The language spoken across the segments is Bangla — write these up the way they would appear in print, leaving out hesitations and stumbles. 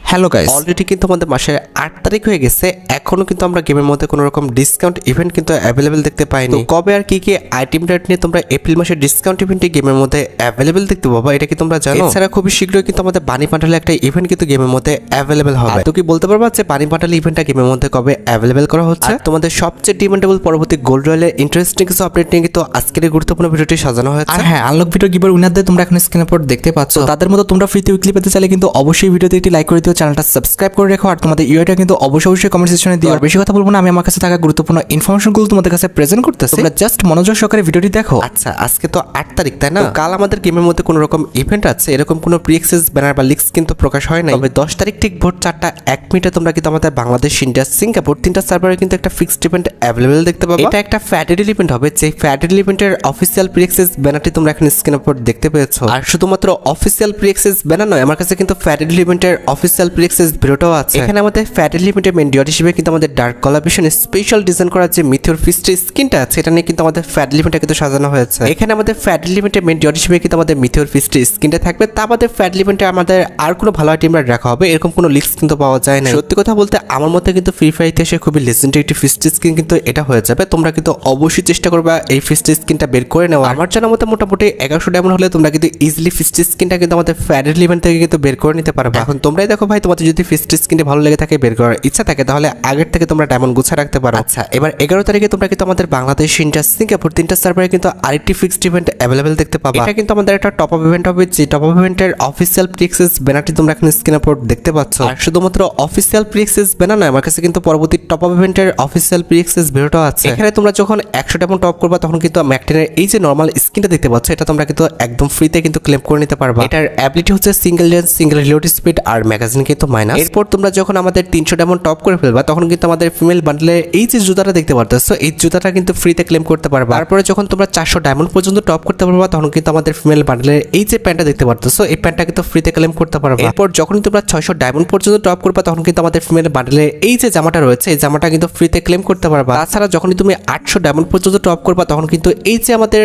হ্যালো গাইস, অলরেডি কিন্তু আমাদের মাসের 8 তারিখ হয়ে গেছে, এখনো কিন্তু আমরা গেমের মধ্যে কোনো রকম ডিসকাউন্ট ইভেন্ট কিন্তু অ্যাভেলেবেল দেখতে পাইনি। তো কবে আর কি আইটেম রেট নিয়ে তোমরা এপ্রিল মাসের ডিসকাউন্ট ইভেন্টে গেমের মধ্যে অ্যাভেলেবেল দেখতে পাবো, এটা কি তোমরা জানো? এছাড়া খুবই শীঘ্রই কিন্তু আমাদের বানি পান্ডালে একটা ইভেন্ট কিন্তু গেমের মধ্যে অ্যাভেলেবেল হবে। তো কি বলতে পারবা যে বানি পান্ডাল ইভেন্টটা গেমের মধ্যে কবে অ্যাভেলেবেল করা হচ্ছে? তোমাদের সবচেয়ে ডিমান্ডেবল পরবর্তী গোল্ড রয়্যালের ইন্টারেস্টিং কিছু আপডেট নিয়ে কিন্তু আজকের এই গুরুত্বপূর্ণ ভিডিওটি সাজানো হয়েছে। আর হ্যাঁ, আনলক ভিডিও গিভার উইনারদের তোমরা এখন স্ক্রিনের উপর দেখতে পাচ্ছ। তাদের মতো তোমরা ফ্রিতে উইকলি পেতে চাইলে কিন্তু অবশ্যই ভিডিওতে একটি লাইক করে দিও, চ্যানেলটা সাবস্ক্রাইব করে রেখো, আর তোমাদের ইউআইটা কিন্তু অবশ্যই কমেন্ট সেকশনে দিও। আর বেশি কথা বলবো না, আমি আমার কাছে থাকা গুরুত্বপূর্ণ ইনফরমেশনগুলো তোমাদের কাছে প্রেজেন্ট করতেছি, তোমরা জাস্ট মনোযোগ সহকারে ভিডিওটি দেখো। আচ্ছা, আজকে তো 8 তারিখ, তাই না? কাল আমাদের গেমের মধ্যে কোনো রকম ইভেন্ট আছে এরকম কোনো প্রি-অ্যাক্সেস ব্যানার বা লিস্ট কিন্তু প্রকাশ হয় না। তবে 10 তারিখ ঠিক ভোর 4:01 তোমরা কিন্তু আমাদের বাংলাদেশ, ইন্ডিয়া, সিঙ্গাপুর তিনটা সার্ভারে কিন্তু একটা ফিক্সড ইভেন্ট অ্যাভেলেবেল দেখতে পাবে। এটা একটা ফ্যাটেডেল ইভেন্ট হবে, যে ফ্যাটেডেল ইভেন্টের অফিসিয়াল প্রি-অ্যাক্সেস ব্যানারটি তোমরা এখন স্ক্রিনের উপর দেখতে পেয়েছো। আর শুধুমাত্র অফিসিয়াল প্রি-অ্যাক্সেস ব্যানার নয়, আমার কাছে কিন্তু ফ্যাটেডেল ইভেন্টের অফিসিয়াল প্রি-অ্যাক্সেস ভিডিওটাও আছে। এখানে আমাদের ফ্যাটেডেল ইভেন্টের মেন ডিওর হিসেবে কিন্তু আমাদের ডার্ক কলাবিশন স্পেশাল ডিজাইন করা যে মিথিওর ফিস্টের স্কিনটা আছে, এটা নিয়ে কিন্তু আমাদের ফ্যাটেডেল ইভেন্টটা কিন্তু সাজানো হয়েছে। এখানে আমাদের ফ্যাটেডেল ইভেন্টের মেন ডিওর হিসেবে কিন্তু আমাদের মিথিওর ফিস্টের স্কিনটা থাকবে। তা আমাদের ফ্যাটেডেল ইভেন্টে আমাদের আর কোনো ভালো আইটেম রাখা হবে এরকম কোনো লিস্ট কিন্তু পাওয়া যায় না। সত্যি কথা বলতে আমার মতে কিন্তু ফ্রি ফায়ার ইতিহাসে খুবই লেজেন্ডারি একটি ফিস্টের স্কিন কিন্তু এটা হয়ে যাবে। তোমরা কিন্তু অবশ্যই চেষ্টা করবা এই ফিস্টের স্কিনটা বের করে নেওয়া। আমার জানার মতে মোটামুটি 1100 ডায়মন্ড হলে তোমরা কিন্তু ইজিলি ফিস্টের স্কিনটা কিন্তু আমাদের ফ্যাটেডেল ইভেন্ট থেকে কিন্তু বের করে নিতে পারবে। এখন তোমরাই দেখো ভাই, তোমাদের যদি ফিস্টের স্কিনটা ভালো লেগে থাকে, বের করার ইচ্ছা থাকে, তাহলে আগের থেকে তোমরা ডায়মন্ড গুছিয়ে রাখতে পারো। আচ্ছা, এবার 11 তারিখে তোমরা কিন্তু আমাদের বাংলাদেশ, ইন্ডিয়া, সিঙ্গাপুর তিনটা সার্ভারে কিন্তু আরেকটি ফিক্সড ইভেন্ট অ্যাভেলেবেল দেখতে পাবে। এটা কিন্তু আমাদের একটা টপ আপ ইভেন্ট হবে, যে টপ আপ ইভেন্টের অফিসিয়াল প্রি-অ্যাক্সেস ব্যানারটি তোমরা এখন স্ক্রিনের উপর দেখতে পাচ্ছ। আর শুধুমাত্র অফিসিয়াল প্রি-অ্যাক্সেস ব্যানার নয়, আমার কাছে কিন্তু পরবর্তী টপ আপ ইভেন্টের অফিসিয়াল প্রি-অ্যাক্সেস ভিডিওটাও আছে। এখানে তোমরা যখন 100 ডায়মন্ড টপ করবা, তখন কিন্তু ম্যাকটেনের এই যে নরমাল স্কিনটা দেখতে পাচ্ছ, এটা তোমরা কিন্তু একদম ফ্রিতে কিন্তু ক্লেম করে নিতে পারবা। এটার অ্যাবিলিটি হচ্ছে single lens, single reload speed, আর ম্যাগাজিন কিন্তু মাইনাস। এরপর তোমরা যখন আমাদের 300 ডায়মন্ড টপ করে ফেলবা, তখন কিন্তু আমাদের ফিমেল বান্ডেলের এই যে জুতাটা দেখতে পারতেছো, এই জুতাটা কিন্তু ফ্রিতে ক্লেম করতে পারবা। তারপরে যখন তোমরা 400 ডায়মন্ড পর্যন্ত টপ করতে পারবা, তখন কিন্তু আমাদের ফিমেল বান্ডেলের এই যে প্যান্টটা দেখতে পারতেছো, এই প্যান্টটা কিন্তু ফ্রিতে ক্লেম করতে পারবা। এরপর যখন তোমরা 600 ডায়মন্ড পর্যন্ত টপ করবা, তখন কিন্তু আমাদের ফিমেল বান্ডেলের এই যে জামাটা রয়েছে, এই জামাটা কিন্তু ফ্রিতে ক্লেম করতে পারবা। তাছাড়া যখন তুমি 800 ডায়মন্ড পর্যন্ত টপ করবা, তখন কিন্তু এই যে আমাদের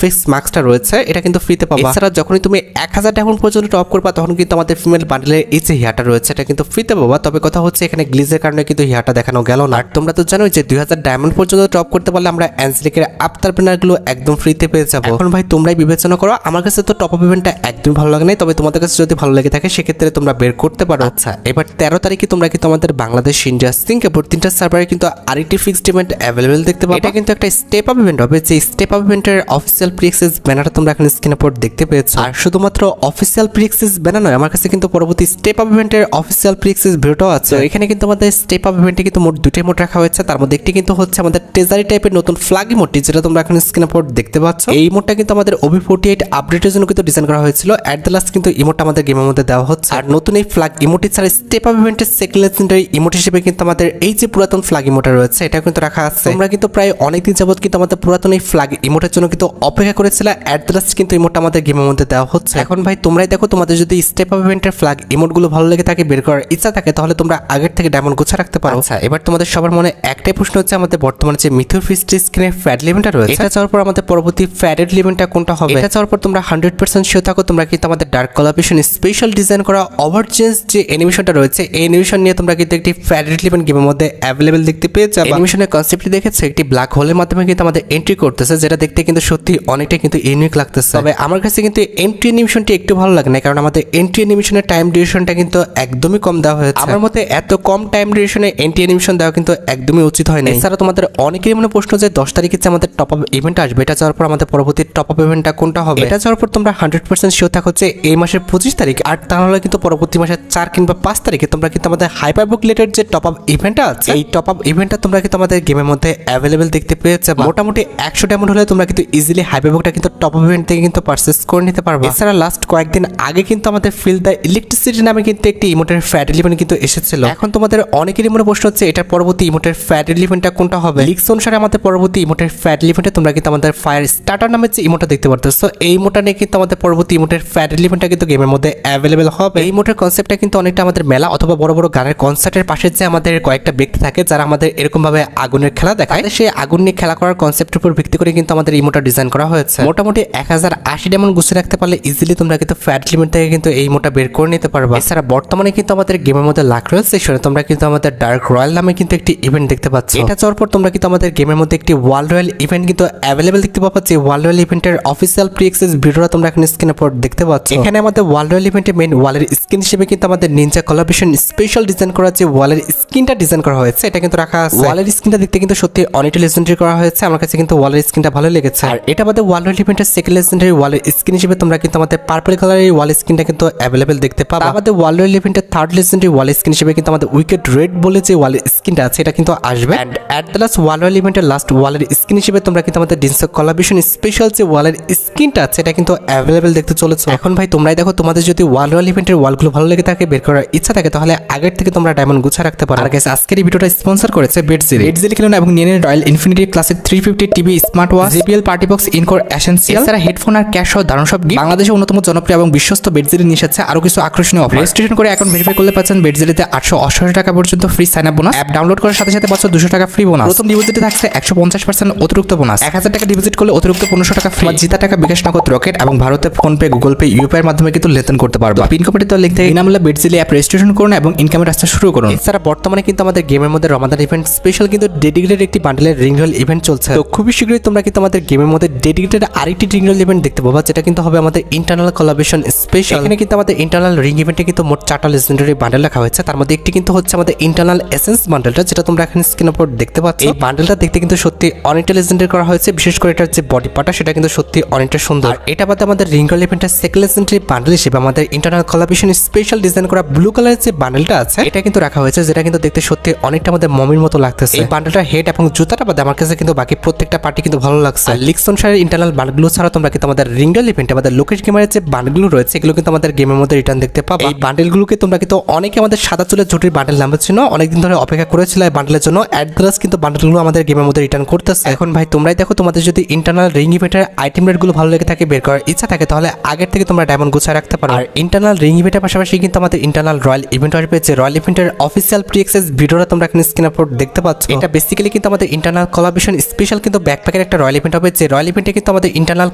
ফেস মাস্কটা রয়েছে, এটা কিন্তু ফ্রিতে পাবা। এছাড়া যখন তুমি 1000 ডায়মন্ড পর্যন্ত টপ করবা, তখন কিন্তু আমাদের ফিমেল বান্ডেলের এই যে হেয়ারটা রয়েছে, এটা কিন্তু ফ্রিতে পাবা। তবে কথা হচ্ছে, এখানে গ্লিজের কারণে কিন্তু হেয়ারটা দেখানো গেল না। আর তোমরা তো জানোই যে 2000 ডায়মন্ড পর্যন্ত টপ করতে পারলে আমরা অ্যাঞ্জেলিকের আফতার ব্যানার গুলো একদম ফ্রিতে পেয়ে যাবো। এখন ভাই তোমরাই বিবেচনা করো, আমার কাছে তো টপ আপ ইভেন্টটা একদমই ভালো লাগে নাই, তবে তোমাদের কাছে যদি ভালো লেগে থাকে সেক্ষেত্রে তোমরা বের করতে পারো। আচ্ছা, এবার 13 তারিখে তোমরা কিন্তু আমাদের বাংলাদেশ, ইন্ডিয়া, সিঙ্গাপুর তিনটা সার্ভারে কিন্তু আরেকটি ফিক্সড ইভেন্ট অ্যাভেলেবেল দেখতে পাবে। এটা কিন্তু একটা স্টেপ আপ ইভেন্ট হবে, যে স্টেপ আপ ইভেন্টের অফিসিয়াল প্রি-অ্যাক্সেস ব্যানারটা তোমরা এখন স্ক্রিনের উপর দেখতে পেয়েছো। আর শুধুমাত্র অফিসিয়াল প্রি-অ্যাক্সেস ব্যানার নয়, আমার কাছে কিন্তু পরবর্তী স্টেপ আপ ইভেন্টের অফিসিয়াল প্রি-অ্যাক্সেস ভিডিওটাও আছে। এখানে কিন্তু আমাদের স্টেপ আপ ইভেন্টে কিন্তু মোট দুইটা ইমোট রাখা হয়েছে। তার মধ্যে একটি কিন্তু হচ্ছে আমাদের ট্রেজারি টাইপের নতুন ফ্ল্যাগ ইমোটটি, যেটা তোমরা এখন স্ক্রিনের উপর দেখতে পাচ্ছ। এই ইমোটটা কিন্তু আমাদের OB48 আপডেটের জন্য কিন্তু ডিজাইন করা হয়েছিল। অ্যাট দ্য লাস্ট কিন্তু ইমোটটা আমাদের গেমের মধ্যে দেওয়া হচ্ছে। আর নতুন এই ফ্ল্যাগ ইমোটটি ছাড়া স্টেপ আপ ইভেন্টের সেকেন্ড লেজেন্ডারি ইমোট হিসেবে কিন্তু আমাদের এই যে পুরাতন ফ্ল্যাগ ইমোটটা রয়েছে, এটা কিন্তু রাখা আছে। তোমরা কিন্তু প্রায় অনেকদিন যাবত কিন্তু আমাদের পুরাতন এই ফ্ল্যাগ ইমোটের জন্য কিন্তু অপেক্ষা করেছিল। অ্যাট দ্য লাস্ট কিন্তু ইমোটটা আমাদের গেমের মধ্যে দেওয়া হচ্ছে। এখন ভাই তোমরাই দেখো, তোমাদের যদি স্টেপ আপ ইভেন্টের ফ্ল্যাগ ইমোটগুলো ভালো লেগে থাকে, বের করার ইচ্ছা থাকে, তাহলে তোমরা আগের থেকে ডায়মন্ড গুছিয়ে রাখতে পারো। আচ্ছা, এবার তোমাদের সবার মনে একটাই প্রশ্ন হচ্ছে, আমাদের বর্তমানে যে মিথিওর ফিস্টের স্কিনের ফ্যাটেডেল ইভেন্টটা রয়েছে, এটা যাওয়ার পর আমাদের পরবর্তী ফ্যাটেডেল ইভেন্টটা কোনটা হবে? এটা যাওয়ার পর তোমরা 100% শিওর থাকো, তোমরা কিন্তু আমাদের ডার্ক কলাবিশন স্পেশাল ডিজাইন করা ওভার চেঞ্জ যে অ্যানিমেশনটা রয়েছে, এই অ্যানিমেশন নিয়ে তোমরা কিন্তু একটি ফ্যাটেডেল ইভেন্ট গেমের মধ্যে অ্যাভেলেবেল দেখতে পেয়ে যাবে। অ্যানিমেশনের কনসেপ্টটি দেখেছো, একটি ব্ল্যাক হোলের মাধ্যমে কিন্তু আমাদের এন্ট্রি করতেছে, যেটা দেখতে কিন্তু সত্যি অনেকটা কিন্তু ইউনিক লাগতেছে। তবে আমার কাছে কিন্তু এন্ট্রি অ্যানিমেশনটি একটু ভালো লাগে না, কারণ আমাদের এন্ট্রি অ্যানিমেশনের টাইম ডিউরেশনটা কিন্তু একদমই কম দেওয়া হয়েছে। আমার মতে এত কম টাইম ডিউরেশনে এন্ট্রি অ্যানিমেশন দেওয়া কিন্তু একদমই উচিত হয় না। এছাড়া তোমাদের অনেকেরই মনে প্রশ্ন যে 10 তারিখে যে আমাদের টপ আপ ইভেন্ট আসবে, এটা যাওয়ার পর আমাদের পরবর্তী টপ আপ ইভেন্টটা কোনটা হবে? এটা যাওয়ার পর তোমরা 100% শিওর থাকো যে এই মাসের 25 তারিখ, আর তাহলে কিন্তু পরবর্তী মাসের 4 কিংবা 5 তারিখে তোমরা কিন্তু আমাদের হাইপারবুক রিলেটেড যে টপ আপ ইভেন্টটা আছে, এই টপ আপ ইভেন্টটা তোমরা কিন্তু আমাদের গেমের মধ্যে অ্যাভেলেবেল দেখতে পেয়ে যাবে। মোটামুটি 100 ডায়মন্ড হলে তোমরা কিন্তু ইজিলি হাইপারবুকটা কিন্তু টপ আপ ইভেন্ট থেকে কিন্তু পারচেজ করে নিতে পারবে। এছাড়া লাস্ট কয়েকদিন আগে কিন্তু আমাদের ফিল দ্য ইলেকট্রিসিটি নামে কিন্তু একটি ইমোটের ফ্যাটেডেল ইভেন্ট কিন্তু এসেছিল। এখন তোমাদের অনেকেরই মনে প্রশ্ন হচ্ছে, এটার পরবর্তী ইমোটের ফ্যাটেডেল ইভেন্টটা কোনটা হবে? লিক্স অনুসারে আমাদের পরবর্তী ইমোটের ফ্যাটেডেল ইভেন্টে তোমরা কিন্তু আমাদের ফায়ার স্টার্টার নামে যে ইমোটটা দেখতে পারতেছো, এই ইমোটটা নিয়ে কিন্তু আমাদের পরবর্তী ইমোটের ফ্যাটেডেল ইভেন্টটা কিন্তু গেমের মধ্যে অ্যাভেলেবেল হবে। এই ইমোটের কনসেপ্টটা কিন্তু অনেকটা আমাদের মেলা অথবা বড় বড় গানের কনসার্টের পাশে যে আমাদের কয়েকটা ব্যক্তি থাকে, যারা আমাদের এরকম ভাবে আগুনের খেলা দেখায়, সেই আগুন নিয়ে খেলা করার কনসেপ্টের উপর ভিত্তি করে কিন্তু আমাদের ইমোটটা ডিজাইন করা হয়েছে। মোটামুটি 1080 ডায়মন্ড গুছিয়ে রাখতে পারলে ইজিলি তোমরা কিন্তু ফ্যাটেডেল ইভেন্ট থেকে কিন্তু এই ইমোটটা বের করে নিতে পারবে। এছাড়া বর্তমানে কিন্তু আমাদের গেমের মধ্যে লাক রয়্যাল সেকশনে তোমরা কিন্তু আমাদের ডার্ক রয়্যাল নামে কিন্তু একটি ইভেন্ট দেখতে পাচ্ছ। এটা যাওয়ার পর তোমরা কিন্তু আমাদের গেমের মধ্যে একটি ওয়ার্ল্ড রয়্যাল ইভেন্ট কিন্তু অ্যাভেলেবেল দেখতে পাচ্ছ। যে ওয়ার্ল্ড রয়্যাল ইভেন্টের অফিসিয়াল প্রি অ্যাক্সেস ভিডিওটা তোমরা এখন স্ক্রিনে পর দেখতে পাচ্ছ। এখানে আমাদের ওয়ার্ল্ড রয়্যাল ইভেন্টের মেইন ওয়ালের স্কিন হিসেবে কিন্তু আমাদের নিনজা কোলাবরেশন স্পেশাল ডিজাইন করা যে ওয়ালের স্কিনটা ডিজাইন করা হয়েছে এটা কিন্তু রাখা আছে। ওয়ালের স্কিনটা দেখতে কিন্তু সত্যি অনেকটা লেজেন্ডারি করা হয়েছে, আমার কাছে কিন্তু ওয়ালের স্কিনটা ভালো লেগেছে। আর এটা আমাদের ওয়ার্ল্ড রয়্যাল ইভেন্টের সেকেন্ড লেজেন্ডারি ওয়ালের স্কিন হিসেবে তোমরা কিন্তু আমাদের পার্পল কালারের ওয়াল স্কিনটা কিন্তু অ্যাভেলেবেল দেখতে পাবে। আমাদের ওয়ার্ল্ড রয়্যাল ইভেন্টের থার্ড লেজেন্ডারি ওয়াল স্কিন হিসেবে কিন্তু আমাদের উইকেট রেড বলে যে ওয়ালের স্কিনটা আছে এটা কিন্তু আসবে। And at the last world royal ইভেন্টের লাস্ট ওয়ালের স্কিন হিসেবে তোমরা কিন্তু আমাদের ডিনসা কোলাবরেশন স্পেশাল যে ওয়ালের স্কিনটা আছে এটা কিন্তু অ্যাভেলেবেল দেখতে চলেছে। এখন ভাই তোমরাই দেখো, তোমাদের যদি ওয়ার্ল্ড রয়্যাল ইভেন্টের ওয়ালগুলো ভালো লেগে থাকে, বের করার ইচ্ছা থাকে, তাহলে আগের থেকে তোমরা ডায়মন্ড গুছা রাখতে পারো। আর গাইস আজকের এই ভিডিওটা স্পন্সর করেছে বেডজিলি। বেডজিলি খেলুন এবং নিয়ে নিন Royal Enfield classic 350 TV, smart watch, JBL party box, Encore essential, এছাড়া হেডফোন আর ক্যাশ সহ দারুণ সব গিফট। বাংলাদেশের অন্যতম জনপ্রিয় এবং বিশ্বস্ত বেডজিলি নিয়ে এসেছে আরো কিছু আকর্ষণীয় অফার। রেজিস্ট্রেশন করে অ্যাকাউন্ট ভেরিফাই করলে পাচ্ছেন বেডজিলিতে 888 টাকা পর্যন্ত free sign up bonus. App download করার সাথে সাথে পাচ্ছ 200 টাকা ফ্রি বোনাস। প্রথম ডিপোজিটে থাকছে 150% অতিরিক্ত বোনাস। 1000 টাকা ডিপোজিট করলে অতিরিক্ত 1500 টাকা ফ্রি। জিতা টাকা বিকাশ নগদ রকেট এবং ভারতে ফোনপে, গুগল পে, ইউপিআই এর মাধ্যমে কিন্তু লেনদেন করতে পারবে। পিন কমেন্টে লিংক থেকে বিনামূল্যে বেডজিলি অ্যাপ রেজিস্ট্রেশন করুন এবং ইনকামের রাস্তা শুরু করুন। এছাড়া বর্তমানে কিন্তু আমাদের গেমের মধ্যে রমাদান ইভেন্ট স্পেশাল কিন্তু ডেডিকেটেড একটি বান্ডেলের রিং রয়্যাল ইভেন্ট চলছে। তো খুবই শীঘ্রই তোমরা কিন্তু আমাদের গেমের মধ্যে ডেডিকেটেড আরেকটি রিং রয়্যাল ইভেন্ট দেখতে পাবা, যেটা কিন্তু হবে আমাদের ইন্টারনাল কোলাবরেশন স্পেশাল। এখানে কিন্তু আমাদের ইন্টারনাল রিং ইভেন্টে কিন্তু মোট 4টা লেজেন্ডারি বান্ডেল রাখা হয়েছে। তার মধ্যে একটি কিন্তু হচ্ছে আমাদের ইন্টারনাল এসেন্স বান্ডেলটা, যেটা তোমরা এখানে স্ক্রিনের উপর দেখতে পাচ্ছ। এই বান্ডেলটা দেখতে কিন্তু সত্যি অনেকটা লেজেন্ডারি করা হয়েছে, বিশেষ করে এটার যে বডি পার্টটা সেটা কিন্তু সত্যি অনেকটা সুন্দর। এটা বাদে আমাদের রিং রয়্যাল ইভেন্টের সেকেন্ড লেজেন্ডারি বান্ডেল হিসেবে আমাদের ইন্টারনাল কোলাবরেশন স্পেশাল ডিজাইন করা ব্লু কালারের যে বান্ডেলটা আছে এটা কিন্তু রাখা হয়েছে, যেটা কিন্তু দেখতে সত্যি অনেকটা আমাদের মমির মতো লাগতেছে। এই বান্ডেলটার হেড এবং জুতাটা বাদে আমার কাছে কিন্তু বাকি প্রত্যেকটা পার্টি কিন্তু ভালো লাগছে। লিক্সন শারের ইন্টারনাল বান্ডেলগুলো ছাড়া তোমরা কিন্তু আমাদের রিং রয়্যাল ইভেন্টে আমাদের লোকেশ গেমারের যে বান্ডেলগুলো রয়েছে এগুলো কিন্তু আমাদের গেমের মধ্যে রিটার্ন দেখতে পাবা। এই বান্ডেলগুলোকে তোমরা কিন্তু অনেকে আমাদের সাদা চুলের জুটির বান্ডেল নামের জন্য অনেকদিন ধরে অপেক্ষা করেছিল এই বান্ডেলের জন্য। অ্যাড্রেস কিন্তু বান্ডেলগুলো আমাদের গেমের মধ্যে রিটার্ন করতেছে। এখন ভাই তোমরাই দেখো, তোমাদের যদি ইন্টারনাল রিং ইভেন্টের আইটেম রেটগুলো ভালো লেগে থাকে, বের করার ইচ্ছা থাকে, তাহলে আগের থেকে তোমরা ডায়মন্ড গুছিয়ে রাখতে পারো। আর ইন্টারনাল রিং ইভেন্টের পাশাপাশি কিন্তু আমাদের ইন্টারনাল রয়্যাল ইভেন্ট আসবে, যে রয়্যাল ইভেন্টের অফিসিয়াল প্রি অ্যাক্সেস ভিডিওটা তোমরা এখানে স্ক্রিনের উপর দেখতে পাচ্ছ। এটা বেসিক্যালি কিন্তু আমাদের ইন্টারনাল কোলাবরেশন স্পেশাল কিন্তু ব্যাকপ্যাকের একটা রয়্যাল ইভেন্ট হবে, যে রয়্যাল ইভেন্টে কিন্তু আমাদের ইন্টারনাল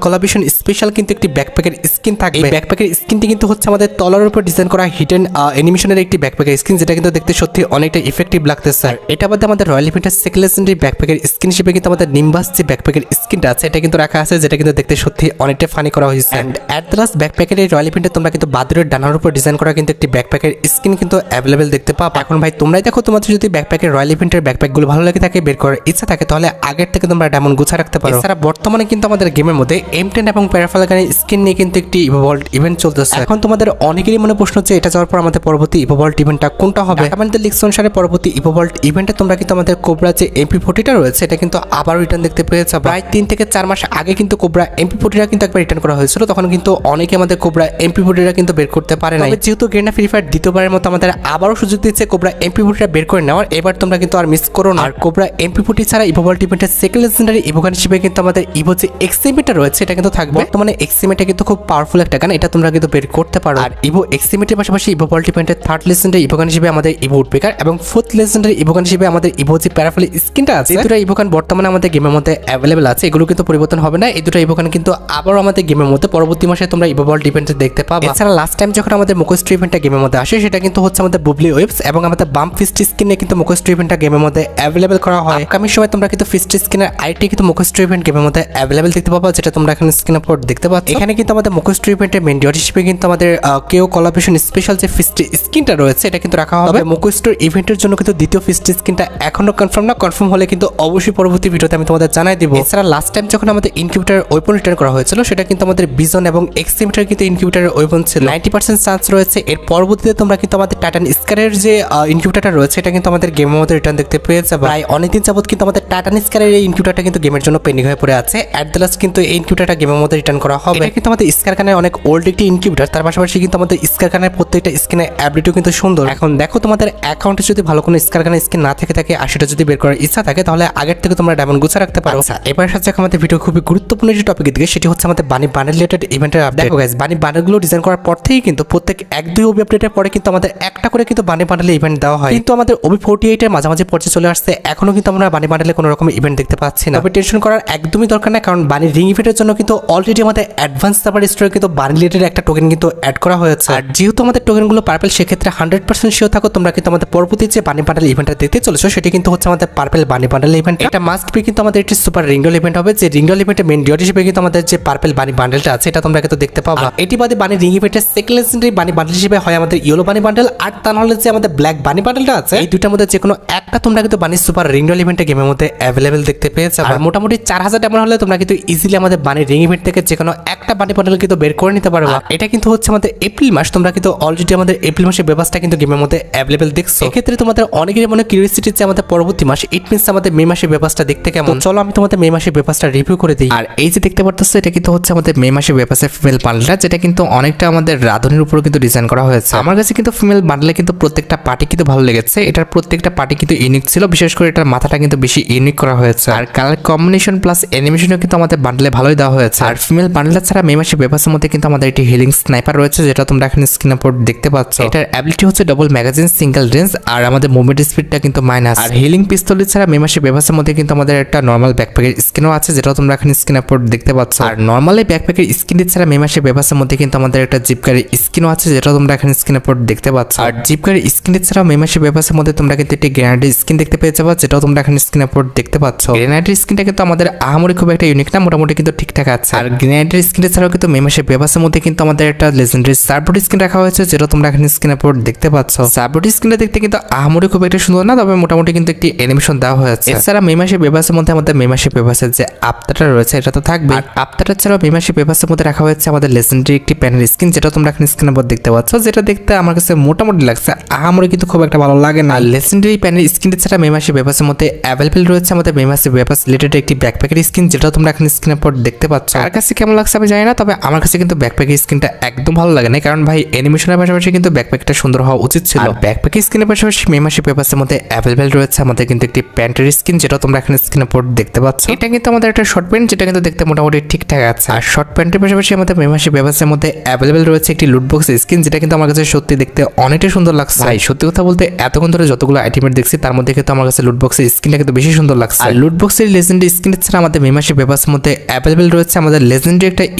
কোলাবরেশন স্পেশাল কিন্তু একটি ব্যাকপ্যাকের স্কিন থাকবে। এই ব্যাকপ্যাকের স্কিনটি কিন্তু হচ্ছে আমাদের তলার উপর ডিজাইন করা হিডেন অ্যানিমেশনের একটি ব্যাকপ্যাকের স্কিন, যেটা কিন্তু দেখতে সত্যি অনেকটা ইফেক্টিভ লাগতেছে। আর এটা বাদে আমাদের রয়্যাল ইভেন্টের সেকেন্ড লেজেন্ডারি ব্যাকপ্যাকের স্কিন হিসেবে কিন্তু আমাদের নিম্বাস যে ব্যাকপ্যাকের স্কিনটা আছে এটা কিন্তু রাখা আছে, যেটা কিন্তু দেখতে সত্যি অনেকটা ফানি করা হয়েছে। এন্ড অ্যাট দ্য লাস্ট ব্যাকপ্যাকের এই রয়্যাল ইভেন্টে তোমরা কিন্তু বাদুরের ডানার উপর ডিজাইন করা কিন্তু একটি ব্যাকপ্যাকের স্কিন কিন্তু অ্যাভেলেবেল দেখতে পাবো। এখন ভাই তোমরাই দেখো, তোমাদের যদি ব্যাকপ্যাকের রয়্যাল ইভেন্টের ব্যাকপ্যাকগুলো ভালো লাগে থাকে, বের করার ইচ্ছা থাকে, তাহলে আগের থেকে তোমরা ডায়মন্ড গুছা রাখতে পারো। এছাড়া বর্তমানে কিন্তু আমাদের গেমের মধ্যে M10 এবং প্যারাফালগানের স্কিন নিয়ে কিন্তু একটি ইভোভল্ট ইভেন্ট চলতেছে। এখন তোমাদের অনেকেরই মনে প্রশ্ন হচ্ছে এটা যাওয়ার পর আমাদের পরবর্তী ইভোভল্ট ইভেন্টটা কোনটা হবে। আমাদের লিক্স অনুসারে পরবর্তী ইভোভল্ট ইভেন্টে তোমরা কিন্তু আমাদের কোবরা যে MP40টা রয়েছে এটা কিন্তু আবার রিটার্ন দেখতে পেয়েছে। প্রায় 3 থেকে 4 মাস আগে কিন্তু কোবরা MP40টা কিন্তু একবার রিটার্ন করা হয়েছিল, তখন কিন্তু অনেকে আমাদের কোবরা MP40টা কিন্তু বের করতে পারে না। যেহেতু গেরিনা ফ্রি ফায়ার দ্বিতীয়বারের মতো আমাদের আবারও সুযোগ দিচ্ছে কোবরা MP40টা বের করে নেওয়ার, এবার তোমরা কিন্তু আর মিস করো না। আর কোবরা MP40 ছাড়া ইভোভল্ট ইভেন্টের সেকেন্ড লেজেন্ডারি ইভোগান হিসেবে কিন্তু আমাদের ইভো যে এক্সিমিটা রয়েছে এটা কিন্তু থাকবে। বর্তমানে এক্সিমিটা কিন্তু খুব পাওয়ারফুল একটা গান, এটা তোমরা কিন্তু বের করতে পারো। আর ইভো এক্সিমিটের পাশাপাশি ইভোভল্ট ইভেন্টের থার্ড লেজেন্ডারি ইভোগান হিসেবে আমাদের ইভো উডপেকার এবং ফোর্থ লেজেন্ডারি ইভোগান হিসেবে আমাদের ইভো যে প্যারাফাল স্কিনটা আছে, এই দুটো ইভোগান বর্তমানে আমাদের গেমের মধ্যে অ্যাভেলেবেল আছে, এগুলো কিন্তু পরিবর্তন হবে না। এই দুটো ইভোগান কিন্তু আবার আমাদের গেমের মধ্যে পরবর্তী মাসে তোমরা ইভোভল্ট ইভেন্টে দেখতে পাবে। এছাড়া লাস্ট টাইম যখন আমাদের মুখোশ ইভেন্টটা গেমের মধ্যে আসে সেটা কিন্তু হচ্ছে আমাদের বুবলি ওয়েবস এবং আমাদের বাম্প ফিস্ট স্কিনে কিন্তু মুখোশ ইভেন্টটা গেমের মধ্যে অ্যাভেলেবেল করা হয়। আপকামিং সময় তোমরা কিন্তু ফিস্ট স্কিনের আইটি কিন্তু মুখোশ ইভেন্ট গেমের মধ্যে অ্যাভেলেবেল দেখতে পাবা, যেটা তোমরা এখানে স্ক্রিনের উপর দেখতে পাচ্ছ। এখানে কিন্তু আমাদের মুখোশ ইভেন্টের মেইন ডিওর হিসেবে কিন্তু আমাদের কেও কোলাবরেশন স্পেশাল যে ফিস্ট স্কিনটা রয়েছে এটা কিন্তু রাখা হবে। মুখোশ ইভেন্টের জন্য কিন্তু দ্বিতীয় ফিস্ট স্কিনটা এখনো কনফার্ম না, কনফার্ম হলে কিন্তু অবশ্যই পরবর্তী ভিডিওতে আমি তোমাদের জানাই দিব। এছাড়া লাস্ট টাইম যখন আমাদের ইনকিউবেটর ওয়েপন রিটার্ন করা হয়েছিল সেটা কিন্তু আমাদের বিজন এবং এক্সিমিটার কিন্তু ইনকিউবেটরের ওয়েপন ছিল। 90% চান্স রয়েছে এর পরবর্তীতে তোমরা কিন্তু আমাদের টাইটান স্কারের যে ইনকিউবেটরটা রয়েছে এটা কিন্তু আমাদের গেমের মধ্যে রিটার্ন দেখতে পেয়ে যাবে। প্রায় অনেকদিন যাবত কিন্তু আমাদের টাইটান স্কারের এই ইনকিউবেটরটা কিন্তু গেমের জন্য পেন্ডিং হয়ে পড়ে আছে। অ্যাট দ্য লাস্ট কিন্তু এই ইনকিউবেটরটা গেমের মধ্যে রিটার্ন করা হবে। এটা কিন্তু আমাদের স্কার কানের অনেক ওল্ড একটি ইনকিউবেটর, তার পাশাপাশি কিন্তু আমাদের স্কার কানের প্রত্যেকটা স্কিনের অ্যাবিলিটিও কিন্তু সুন্দর। এখন দেখো, তোমাদের অ্যাকাউন্টে যদি ভালো কোনো স্কার কানের স্কিন না থেকে থাকে আর সেটা যদি বের করার ইচ্ছা থাকে, তাহলে আগের থেকে তোমরা ডায়মন্ড গুছা রাখতে পারো। এবার সাথে আমাদের ভিডিও খুবই গুরুত্বপূর্ণ যে টপিকের দিকে, সেটি হচ্ছে আমাদের বানি বান্ডেল রিলেটেড ইভেন্টের আপডেট। দেখো গাইস, বানি বান্ডেলগুলো ডিজাইন করার পর থেকেই কিন্তু প্রত্যেক 1-2 ওবি আপডেটের পরে কিন্তু আমাদের একটা করে কিন্তু বানি বান্ডেল ইভেন্ট দেওয়া হয়, কিন্তু আমাদের ওবি 48 এর মাঝামাঝি পর্যায়ে চলে আসছে, এখনো কিন্তু আমরা বানি বান্ডেলে কোনো রকম ইভেন্ট দেখতে পাচ্ছি না। তবে টেনশন করার একদমই দরকার না, কারণ বানি রিং ইভেন্টের জন্য কিন্তু অলরেডি আমাদের অ্যাডভান্স সার্ভার স্টোরে কিন্তু বানি রিলেটেড একটা টোকেন কিন্তু অ্যাড করা হয়েছে। আর যেহেতু আমাদের টোকেন টোকেনগুলো পার্পেল, সেক্ষেত্রে 100% শিওর থাকো তোমরা কিন্তু আমাদের পরবর্তী যে বানি বান্ডেল ইভেন্টটা দেখতে চলেছো সেটি কিন্তু হচ্ছে আমাদের পার্পেল বানি বান্ডেল ইভেন্ট। এটা মাস্ট বি কিন্তু আমাদের একটি সুপার রিংডল ইভেন্ট হবে, যে রিংডল ইভেন্টের মেন ডিওর হিসেবে কিন্তু আমাদের যে পার্পেল বানি বান্ডেলটা আছে এটা তোমরা কিন্তু দেখতে পাবা। এটি বাদে বানি রিং ইভেন্টের সেকেন্ড লেজেন্ডারি বানি বান্ডেল হিসেবে হয় আমাদের ইয়েলো বানি বান্ডেল, আর তা নাহলে যে আমাদের ব্ল্যাক বানি বান্ডেলটা আছে, এই দুটার মধ্যে যে কোনো একটা তোমরা কিন্তু বানি সুপার রিংডল ইভেন্টে গেমের মধ্যে অ্যাভেলেবেল দেখতে পেয়ে যাবে। আর মোটামুটি 4000 ডায়মন্ড হলে তোমরা কিন্তু ইজিলি আমাদের বানি রিং ইভেন্ট থেকে যে কোনো একটা বানি বান্ডেল কিন্তু বের করে নিতে পারবা। এটা কিন্তু হচ্ছে আমাদের এপ্রিল মাস, তোমরা কিন্তু অলরেডি আমাদের এপ্রিল মাসের ব্যবস্থা কিন্তু গেমের মধ্যে অ্যাভেলেবেল দেখছো। এক্ষেত্রে তোমাদের অনেকেরই মনে কিউরিওসিটি যে আমাদের পরবর্তী মাস, ইট মিনস আমাদের মে মাসের ব্যবস্থা দেখতে কেমন। চলো আমি তোমাদের মে মাসের ব্যবস্থা রিভিউ করে দিই। আর এই যে দেখতে পারতেছো এটা কিন্তু হচ্ছে আমাদের মে মাসে ব্যাপাসের ফিমেল বান্ডেলটা, যেটা কিন্তু অনেকটা আমাদের রাধুনির উপর কিন্তু ডিজাইন করা হয়েছে। আমার কাছে কিন্তু ফিমেল বান্ডেলে কিন্তু প্রত্যেকটা পার্টি কিন্তু ভালো লেগেছে। এটার প্রত্যেকটা পার্টি কিন্তু ইউনিক ছিল, বিশেষ করে এটার মাথাটা কিন্তু বেশি ইউনিক করা হয়েছে। আর কালার কম্বিনেশন প্লাস অ্যানিমেশনও কিন্তু আমাদের বান্ডেলে ভালোই দেওয়া হয়েছে। আর ফিমেল বান্ডেল ছাড়া মে মাসে ব্যাপাসের মধ্যে কিন্তু আমাদের একটি হিলিং স্নাইপার রয়েছে, যেটা তোমরা এখানে স্ক্রিনের উপর দেখতে পাচ্ছ। এটার অ্যাবিলিটি হচ্ছে ডবল ম্যাগাজিন, সিঙ্গেল রেঞ্জ, আর আমাদের মুভমেন্ট স্পিডটা কিন্তু মাইনাস। আর হিলিং পিস্তল ছাড়া মে মাসে ব্যাপাসের মধ্যে কিন্তু আমাদের একটা নর্মাল ব্যাকপ্যাকের স্কিনও আছে, যেটা তোমরা এখানে স্ক্রিনের উপর দেখতে পাচ্ছ। আর নর্মালি ব্যাকপ্যাকের স্কিন ছাড়া মে মাসে ব্যাপাসের মধ্যে কিন্তু আমাদের একটা জিপকারের স্কিনও আছে, যেটা তোমরা এখানে স্ক্রিনের উপর দেখতে পাচ্ছ। আর জিপকারের স্কিন ছাড়াও মে মাসে ব্যাপাসের মধ্যে তোমরা কিন্তু একটি গ্রেনেডের স্কিন দেখতে পেয়ে যাবে, যেটাও তোমরা এখানে স্ক্রিনের উপর দেখতে পাচ্ছ। গ্রেনেডের স্কিনটা কিন্তু আমাদের আহামরি খুব একটা ইউনিক না, মোটামুটি কিন্তু ঠিকঠাক আছে। আর গ্রেনেডের স্কিন ছাড়াও কিন্তু মে মাসে ব্যাপাসের মধ্যে কিন্তু আমাদের একটা লেজেন্ডারি সার্বোট স্কিন রাখা হয়েছে, যেটা তোমরা এখানে স্ক্রিনের উপর দেখতে পাচ্ছ। সার্বোট স্কিনটা দেখতে কিন্তু আহামরি খুব একটা সুন্দর না, তবে মোটামুটি কিন্তু একটি অ্যানিমেশন দেওয়া হয়েছে। এছাড়া মে মাসে ব্যাপাসের মধ্যে আমাদের মে মাসে ব্যাপাসের যে আপটাটা রয়েছে এটা তো থাকবে। আর আপটাটা ছাড়াও মে মাসে ব্যাপাসের মধ্যে রাখা হয়েছে আমাদের লেজেন্ডারি একটি প্যানেল স্কিন, যেটা তোমরা এখানে স্ক্রিনের উপর দেখতে পাচ্ছ, যেটা দেখতে আমার কাছে মোটামুটি লাগছে, আহামরি কিন্তু খুব একটা ভালো লাগে না। লেজেন্ডারি প্যানেল স্কিন ছাড়া মে মাসে ব্যাপাসের মধ্যে অ্যাভেলেবল রয়েছে আমাদের মে মাসে ব্যাপাস রিলেটেড একটি ব্যাকপ্যাকের স্কিন, যেটা তোমরা এখানে স্ক্রিনের উপর দেখতে পাচ্ছ। আর কাছে কেমন লাগছে আমি জানি না, তবে আমার কাছে কিন্তু ব্যাকপ্যাকের স্কিনটা একদম ভালো লাগে না, কারণ ভাই অ্যানিমেশনের পাশাপাশি কিন্তু ব্যাকপ্যাকটা সুন্দর হওয়া উচিত ছিল। ব্যাকপ্যাকের স্কিনের পাশাপাশি মে মাসে ব্যাপাসের মধ্যে অ্যাভেলেবল রয়েছে আমাদের কিন্তু একটি প্যান্টের স্কিন, যেটা তোমরা এখানে স্ক্রিনের উপর দেখতে পাচ্ছ। এটা কিন্তু আমাদের একটা শর্ট প্যান্ট, যেটা কিন্তু দেখতে মোটামুটি ঠিকঠাক আছে। আর শর্ট প্যান্টের পাশাপাশি আমাদের মে মাসে ব্যাপাসের মধ্যে অ্যাভেলেবল রয়েছে একটি লুটবক্স স্কিন, যেটা কিন্তু আমার কাছে সত্যি দেখতে অনেকটা সুন্দর লাগছে। ভাই সত্যি কথা বলতে এতক্ষণ ধরে যতগুলো আইটেমের দেখছি তার মধ্যে কিন্তু আমার কাছে লুটবক্সের স্কিনটা কিন্তু বেশি সুন্দর লাগছে। আর লুটবক্সের লেজেন্ডারি স্কিন ছাড়া আমাদের মে মাসে ব্যাপাসের মধ্যে অ্যাভেলেবল রয়েছে আমাদের লেজেন্ডারি একটা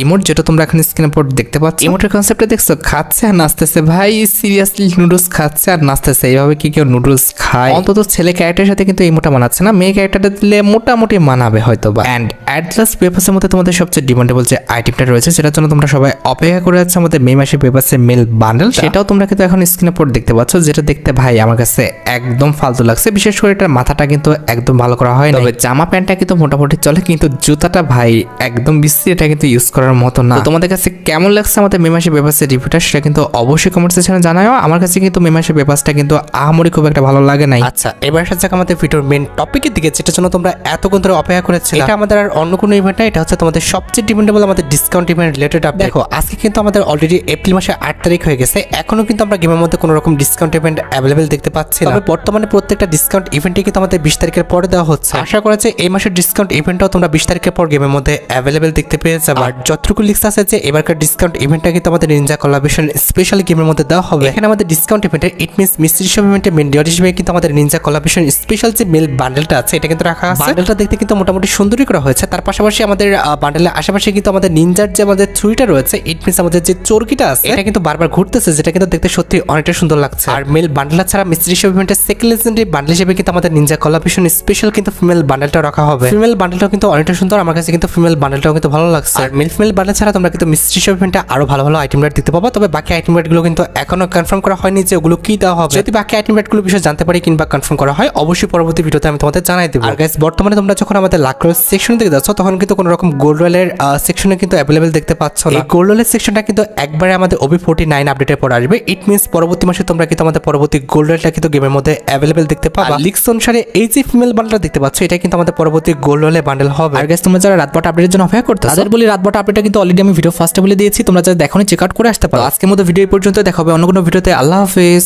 ইমোট, যেটা তোমরা এখানে স্ক্রিনের উপর দেখতে পাচ্ছ। ইমোটের কনসেপ্টটা দেখছো, খাচ্ছে আর নাচতেছে। ভাই সিরিয়াসলি নুডলস খাচ্ছে আর নাচতেছে, এইভাবে কি কেউ নুডলস খায়? অন্তত ছেলে ক্যারেক্টারের সাথে কিন্তু ইমোটা মানাচ্ছে না, মেয়ে ক্যারেক্টারটা দিলে মোটামুটি মানাবে হয়তো বা। অ্যান্ড অ্যাটলাস ব্যাপাসের মধ্যে তোমাদের সবচেয়ে ডিমান্ডেবল যে আইটেমটা রয়েছে, সেটার জন্য তোমরা সবাই অপেক্ষা করে যাচ্ছে আমাদের মে মাসে ব্যাপাসের মেল বান্ডেল, সেটাও তোমরা কিন্তু এখন স্ক্রিনের উপর দেখতে পাচ্ছ, যেটা দেখতে ভাই আমার কাছে একদম ফালতু লাগছে। বিশেষ করে এটার মাথাটা কিন্তু একদম ভালো করা হয় না, তবে জামা প্যান্টটা কিন্তু মোটামুটি চলে, কিন্তু জুতাটা ভাই একদম বিশ্রী, এটা কিন্তু ইউজ করার মতো না। তোমাদের কাছে কেমন লাগছে আমাদের মে মাসে ব্যাপাসের রিভিউটা, সেটা কিন্তু অবশ্যই কমেন্ট সেকশনে জানাও। আমার কাছে কিন্তু মে মাসে ব্যাপাসটা কিন্তু আহামরি খুব একটা ভালো লাগে নাই। আচ্ছা, এবার আসা যাক আমাদের ভিডিওর মেন টপিকের দিকে, যেটার জন্য তোমরা এতক্ষণ ধরে অপেক্ষা করেছিলে। এটা আমাদের আর অন্য কোনো ইভেন্ট না, এটা হচ্ছে তোমাদের সবচেয়ে ডিমান্ডেবল আমাদের ডিসকাউন্ট ইভেন্ট রিলেটেড আপডেট। দেখো আজকে কিন্তু আমাদের অলরেডি এপ্রিল মাসে 8 তারিখ হয়ে গেছে, এখনো কিন্তু আমরা গেমের মধ্যে কোনো রকম ডিসকাউন্ট ইভেন্ট অ্যাভেলেবেল দেখতে পাচ্ছি না। তবে বর্তমানে প্রত্যেকটা ডিসকাউন্ট ইভেন্টই কিন্তু আমাদের 20 তারিখের পরে দেওয়া হচ্ছে। আশা করা যায় এই মাসের ডিসকাউন্ট ইভেন্টটাও তোমরা 20 তারিখের পর গেমের মধ্যে অ্যাভেলেবেল দেখতে পেয়ে যাবে। আর যতটুকু লিস্ট আছে যে এবারকার ডিসকাউন্ট ইভেন্টটা কিন্তু আমাদের নিনজা কোলাবরেশন স্পেশাল গেমের মধ্যে দেওয়া হবে। এখানে আমাদের ডিসকাউন্ট ইভেন্টে ইট মিনস মিস্ট্রি শপ ইভেন্টের মেন ডিওর হিসেবে কিন্তু আমাদের নিনজা কোলাবরেশন স্পেশাল যে মেল বান্ডেলটা আছে এটা কিন্তু রাখা আছে। বান্ডেলটা দেখতে কিন্তু মোটামুটি সুন্দরই করা হয়েছে। তার পাশাপাশি আমাদের বান্ডেলের আশেপাশে কিন্তু আমাদের নিনজার যে আমাদের ছুরিটা রয়েছে, ইট মিনস আমাদের যে চরকিটা আছে এটা কিন্তু বারবার ঘুরতেছে, যেটা কিন্তু দেখতে সত্যি অনেকটা সুন্দর লাগছে। আর মেল বান্ডেল ছাড়া মিস্ট্রি শপ ইভেন্টের সেকেন্ড লেজেন্ডারি বান্ডেল হিসেবে কিন্তু আমাদের নিনজা কোলাবরেশন স্পেশাল কিন্তু ফিমেল বান্ডেলটা রাখা হবে। ফিমেল বান্ডেলটাও কিন্তু অনেকটা সুন্দর, আমার কাছে কিন্তু ফিমেল বান্ডেলটাও কিন্তু ভালো লাগছে। আর মেল ফিমেল বান্ডেল ছাড়া তোমরা কিন্তু মিস্ট্রি শপ ইভেন্টে আরো ভালো ভালো আইটেম রেট দিতে পারবা, তবে বাকি আইটেম রেটগুলো কিন্তু এখনো কনফার্ম করা হয়নি যে ওগুলো কি দেওয়া হবে। যদি বাকি আইটেম রেটগুলো বিষয়ে জানতে পারি কিংবা কনফার্ম করা হয়, অবশ্যই পরবর্তী ভিডিওতে আমি তোমাদের জানাই দেবো। আর গাইস বর্তমানে তোমরা যখন আমাদের লাক রয়েল সেকশন থেকে যাচ্ছ তখন কিন্তু কোনো রকম গোল্ড রয়েলের সেকশনে কিন্তু অ্যাভেলেবেল দেখতে পাচ্ছ না। এই গোল্ড রয়েলের সেকশনটা কিন্তু একবারে আমাদের OB49 আপডেটের পর আসবে। ইট মিনস পরবর্তী মাসে তোমরা কিন্তু আমাদের পরবর্তী গোল্ড রয়েলটা কিন্তু গেমের মধ্যে অ্যাভেলেবেল দেখতে পাবা। লিক্স অনুসারে এই যে ফিমেল বান্ডেলটা দেখতে পাচ্ছ এটা কিন্তু আমাদের পরবর্তী গোল্ড রয়েলের বান্ডেল হবে। আর গাইস তোমরা যারা রাতবাট আপডেটের জন্য অপেক্ষা করতে তাদের বলি রাতবাট আপডেটটা কিন্তু অলরেডি আমি ভিডিও ফার্স্টে বলে দিয়েছি, তোমরা যারা দেখোনি চেক আউট করে আসতে পারো। আজকের মতো ভিডিও এই পর্যন্ত, দেখা হবে অন্য কোনো ভিডিওতে। আল্লাহ হাফেজ।